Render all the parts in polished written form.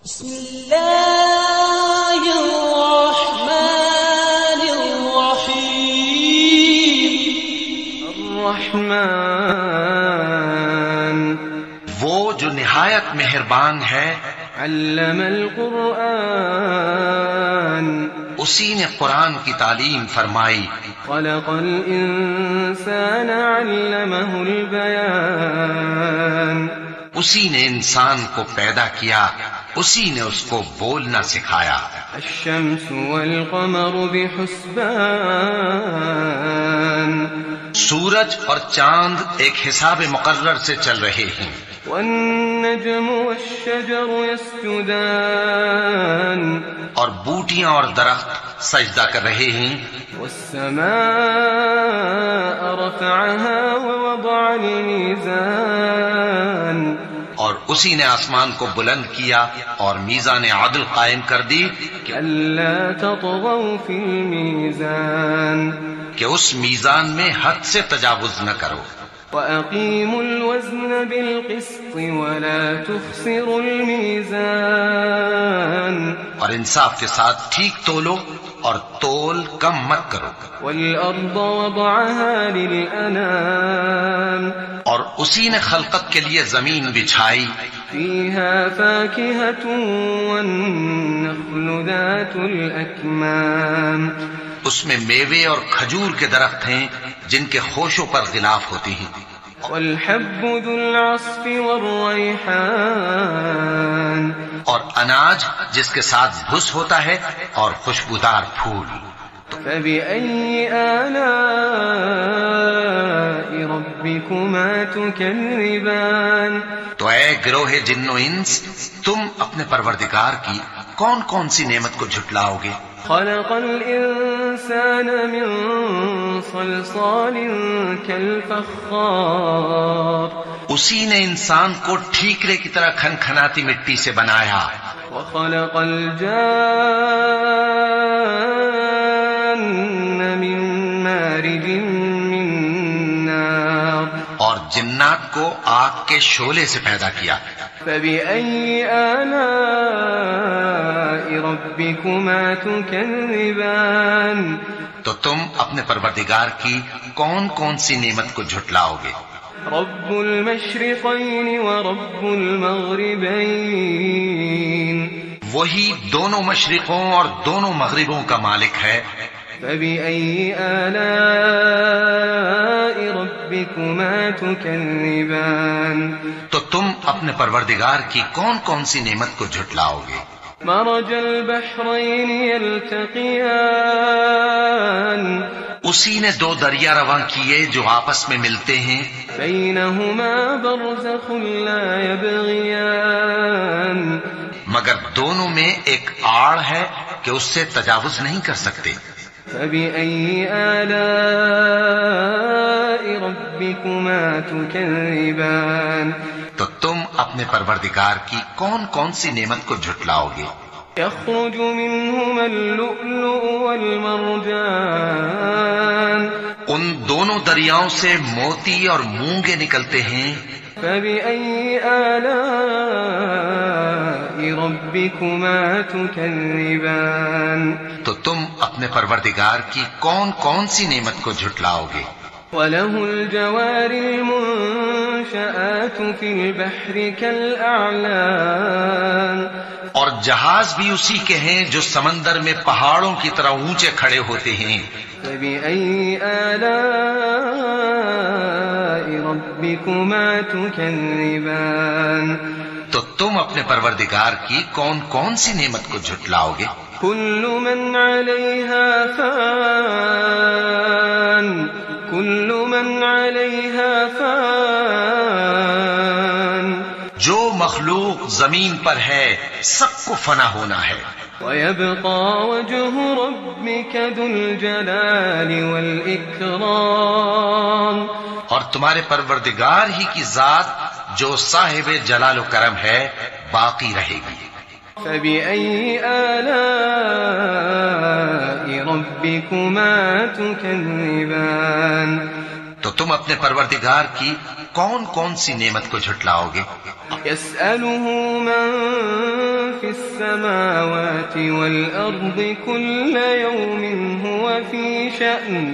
بسم اللہ الرحمن الرحیم الرحمن وہ جو نہایت مہربان ہے، علم القرآن اسی نے قرآن کی تعلیم فرمائی، خلق الانسان علمہ البیان اسی نے انسان کو پیدا کیا، اسی نے اس کو بولنا سکھایا۔ الشمس والقمر بحسبان سورج اور چاند ایک حساب مقرر سے چل رہے ہیں، والنجم والشجر يسجدان اور بوٹیاں اور درخت سجدہ کر رہے ہیں۔ والسماء رفعها ووضع الميزان اور اسی نے آسمان کو بلند کیا اور میزان عدل قائم کر دی ألا تطغوا في الميزان کہ اس میزان میں حد سے تجاوز نہ کرو، وأقيموا الوزن بالقسط ولا تخسروا الميزان اور انصاف کے ساتھ ٹھیک تولو اور تول کم مت کرو۔ والأرض وضعها للأنام اور اسی نے خلقت کے لیے زمین بچھائی، فيها فاكهة والنخل ذات الأكمام اس میں میوے اور کھجور کے درخت ہیں جن کے خوشوں پر غلاف ہوتے ہیں، والحب ذو العصف والريحان اور اناج جس کے ساتھ بھس ہوتا ہے اور خوشبودار پھول۔ فبأي آلاء ربكما تكذبان تو اے گروہ جن و انس، تم اپنے پروردگار کی کون کون سی نعمت کو جھٹلاؤ گے؟ خلق الإنسان من صلصال كالفخار اسی نے انسان کو ٹھیکرے کی طرح کھنکھناتی مٹی سے بنایا، وخلق الجان من مارج من نار اور جنات کو آگ کے شعلے سے پیدا کیا۔ فبأي آلاء ربكما تكذبان تو تم اپنے پروردگار کی کون کون سی نعمت کو جھٹلاؤ گے؟ رب المشرقين ورب المغربين وہی دونوں مشرقوں اور دونوں مغربوں کا مالک ہے۔ فبأي آلاء ربكما تكذبان تو تم اپنے پروردگار کی کون کون سی نعمت کو جھٹلاؤ گے؟ مرج البحرين يلتقيان اسی نے دو دریا رواں کیے جو آپس میں ملتے ہیں، بينهما برزخ لا يبغيان مگر دونوں میں ایک آڑ ہے کہ اس سے تجاوز نہیں کر سکتے۔ فبأي آلاء ربكما تكذبان تو تم اپنے پروردگار کی کون کون سی نعمت کو جھٹلاؤ گے؟ يخرج منهما اللؤلؤ والمرجان ان دونوں دریاؤں سے موتی اور مونگے نکلتے ہیں۔ فبأي آلاء ربكما تكذبان تو تم اپنے پروردگار کی کون کون سی نعمت کو جھٹلاؤ گے؟ وله الجوار المنشآت في البحر كالأعلام اور جہاز بھی اسی کے ہیں جو سمندر میں پہاڑوں کی طرح اونچے کھڑے ہوتے ہیں۔ فبأي آلاء ربكما تكذبان تو تم اپنے پروردگار کی کون کون سی نعمت کو جھٹلاؤ گے؟ كل من عليها فان كل من عليها فان جو مخلوق زمین پر ہے سب کو فنا ہونا ہے، ويبقى وجه ربك ذو الجلال والإكرام اور تمہارے پروردگار ہی کی ذات جو صاحب جلال و کرم ہے باقی رہے گی۔ فبأي آلاء ربكما تكذبان تو تم اپنے پروردگار کی کون کون سی نعمت کو جھٹلاؤ گے؟ يسأله من في السماوات والأرض كل يوم هو في شأن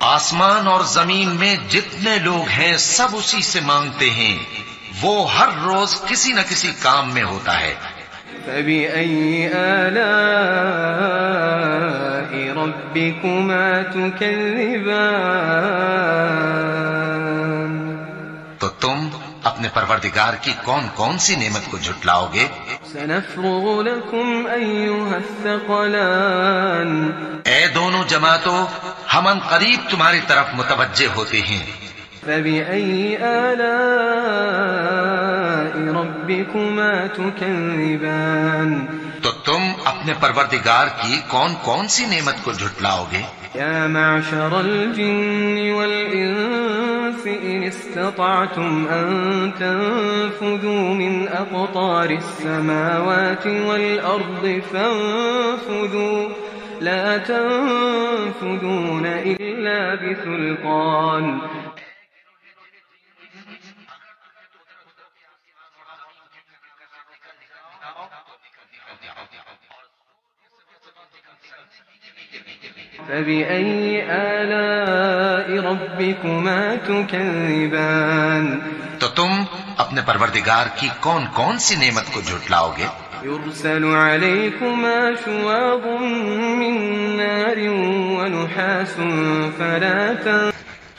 آسمان اور زمین میں جتنے لوگ ہیں سب اسی سے مانگتے ہیں، وہ ہر روز کسی نہ کسی کام میں ہوتا ہے۔ فبأي آلاء ربكما تكذبان؟ تو تم اپنے پروردگار کی کون کون سی نعمت کو جھٹلاؤ گے؟ سنفرغ لكم أيها الثقلان اے دونوں جماعتوں، ہم ان قریب تمہاری طرف متوجہ ہوتے ہیں۔ فبأي آلاء ربكما تكذبان؟ تو تم اپنے پروردگار کی کون کون سی نعمت کو جھٹلاؤ گے؟ يا معشر الجن والإنس إن استطعتم أن تنفذوا من أقطار السماوات والأرض فانفذوا لا تنفذون إلا بسلطان فبأي آلاء ربكما تكذبان؟ تو تم اپنے پروردگار کی کون کون سی نعمت کو جھٹلاؤ گے؟ يرسل عليكما شواظ من نار ونحاس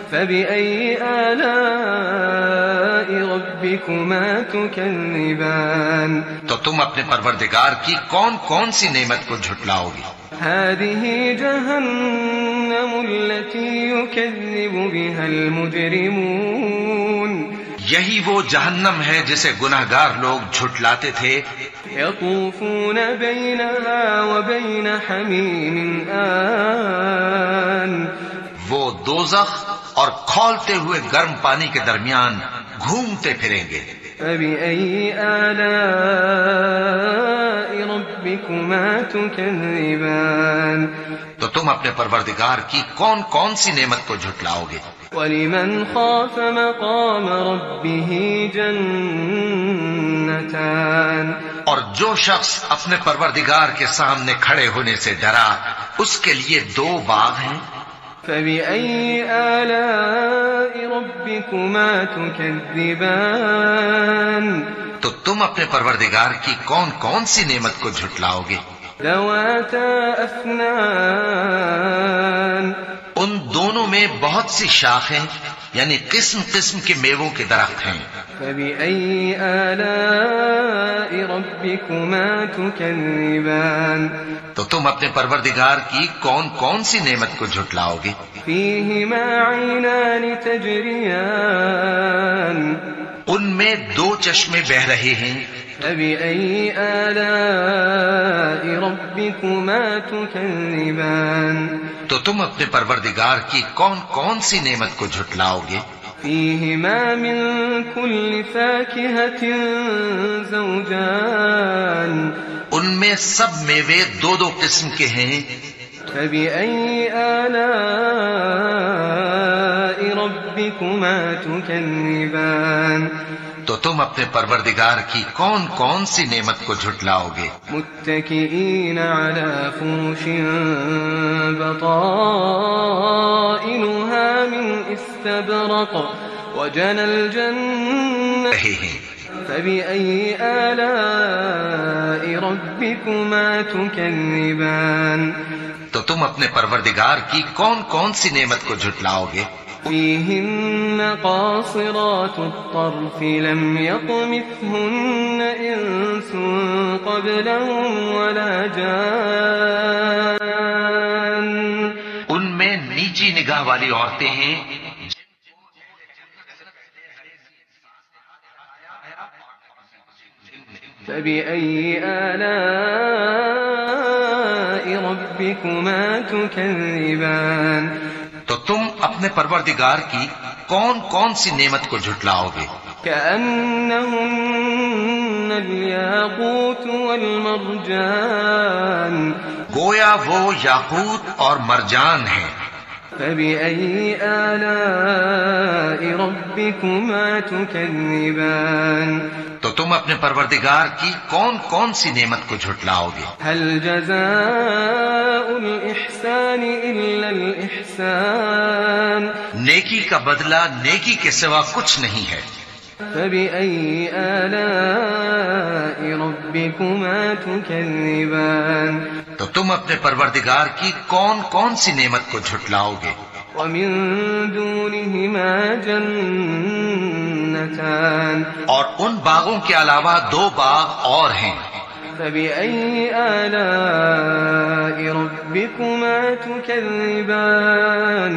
فبأي آلاء ربكما تكذبان؟ تو تم اپنے پروردگار کی کون کون سی نعمت کو جھٹلاؤ گے؟ هذه جهنم التي يكذب بها المجرمون یہی وہ جہنم ہے جسے گناہگار لوگ جھٹلاتے تھے۔ يطوفون بينها وبين حميم آن وہ دوزخ اور کھولتے ہوئے گرم پانی کے درمیان گھومتے پھریں گے۔ فبأي آلاء ربكما تكذبان؟ تو تم اپنے پروردگار کی کون کون سی نعمت کو جھٹلاؤ گے؟ ولمن خاف مقام ربه جنتان؟ اور جو شخص اپنے پروردگار کے سامنے کھڑے ہونے سے ڈرا اس کے لیے دو باغ ہیں۔ فبأي آلاء ربكما تكذبان؟ تو تم اپنے پروردگار کی کون کون سی نعمت کو جھٹلاؤ گے؟ ذواتا أفنان؟ ان دونوں میں بہت سی شاخیں یعنی قسم قسم کے میووں کے درخت ہیں۔ فبأي آلاء ربكما تكذبان؟ تو تم اپنے پروردگار کی کون کون سی نعمت کو جھٹلاؤ گے؟ فيهما عينان تجريان؟ ان میں دو چشمے بہ رہے ہیں۔ فبأي آلاء ربكما تكذبان؟ تو تم اپنے پروردگار کی کون کون سی نعمت کو جھٹلاؤ گے؟ فيهما من كل فاكهة زوجان؟ ان میں سب میوے دو دو قسم کے ہیں۔ فبأي آلاء ربكما تكذبان؟ تو تم اپنے پروردگار کی کون کون سی نعمت کو جھٹلاؤ گے؟ متكئين على فرش بطائنها من استبرق وجنى الجنة رہے ہیں۔ فبأي آلاء ربكما تكذبان؟ تو تم اپنے پروردگار کی کون کون سی نعمت کو جھٹلاؤ گے؟ فيهن قاصرات الطرف لم يطمثهن إنس قبلهم ولا جان؟ ان میں نیچی نگاہ والی عورتیں ہیں۔ فبأي آلاء ربكما تكذبان؟ تو تم اپنے پروردگار کی کون کون سی نعمت کو جھٹلاؤ گے؟ كأنهن الياقوت والمرجان؟ گویا وہ یاقوت اور مرجان ہیں۔ فبأي آلاء ربكما تكذبان؟ تو تم اپنے پروردگار کی کون کون سی نعمت کو جھٹلاؤ گے؟ هل جزاء الإحسان إلا الإحسان نیکی کا بدلہ نیکی کے سوا کچھ نہیں ہے۔ فبأي آلاء ربكما تكذبان تو تم اپنے پروردگار کی کون کون سی نعمت کو جھٹلاؤ گے؟ ومن دونهما جنتان اور ان باغوں کے علاوہ 2 باغ اور ہیں۔ فبأي آلاء ربكما تكذبان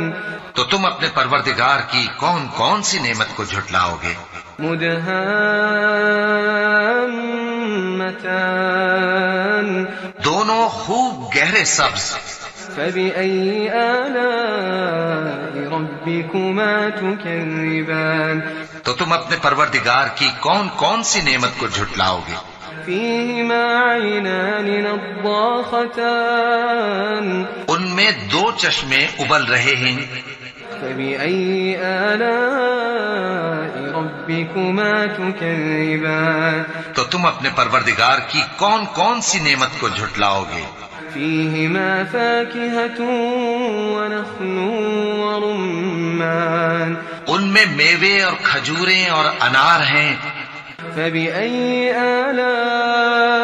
تو تم اپنے پروردگار کی کون کون سی نعمت کو جھٹلاؤ گے؟ مدهامتان دونوں خوب گہرے سبز۔ فبأي آلاء ربكما تكذبان تو تم اپنے پروردگار کی کون کون سی نعمت کو جھٹلاؤ گے؟ فيهما عينان نضاختان ان میں 2 چشمے ابل رہے ہیں۔ فبأي آلاء ربكما تكذبان تو تم اپنے پروردگار کی کون کون سی نعمت کو جھٹلاؤ گے؟ فيهما فاكهة ونخل ورمان ان میں میوے اور کھجوریں اور انار ہیں۔ فبأي آلاء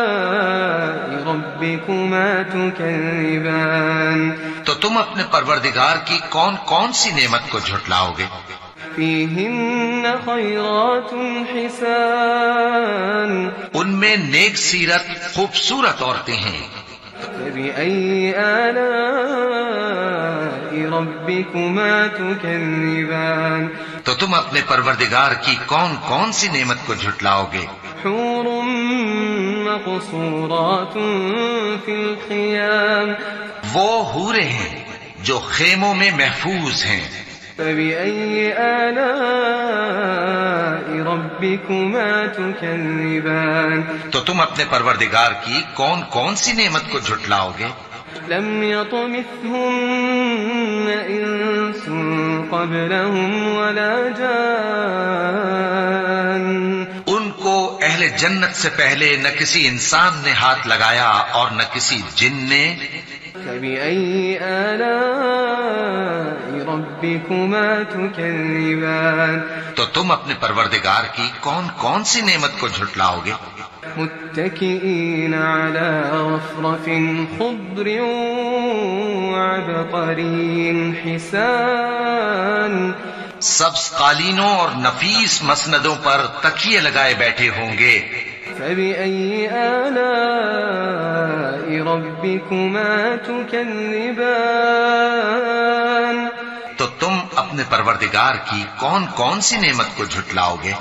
ربكما تكذبان تو تم اپنے پروردگار کی کون کون سی نعمت کو جھٹلاؤ گے؟ فيهن خيرات حسان ان میں نیک سیرت خوبصورت عورتیں ہیں۔ فبأي آلاء ربكما تكذبان تو تم اپنے پروردگار کی کون کون سی نعمت کو جھٹلاؤ گے؟ حور مقصورات في الخيام وہ حوریں ہیں جو خیموں میں محفوظ ہیں۔ فبأي آلاء ربكما تكذبان تو تم اپنے پروردگار کی کون کون سی نعمت کو جھٹلاؤ گے؟ لم يطمثهن إنس قبلهم ولا جان ان کو اہل جنت سے پہلے نہ کسی انسان نے ہاتھ لگایا اور نہ کسی جن نے۔ فبأي آلاء ربكما تكذبان تو تم اپنے پروردگار کی کون کون سی نعمت کو جھٹلاؤ گے؟ متكئين على رفرف خضر وعبقري حسان سبز قالینوں اور نفیس مسندوں پر تکیے لگائے بیٹھے ہوں گے۔ فبأي آلاء ربكما تكذبان تو تم اپنے پروردگار کی کون کون سی نعمت کو جھٹلاؤ گے؟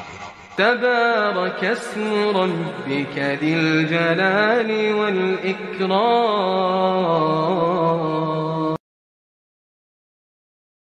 تبارك اسم ربك ذي الجلال والإكرام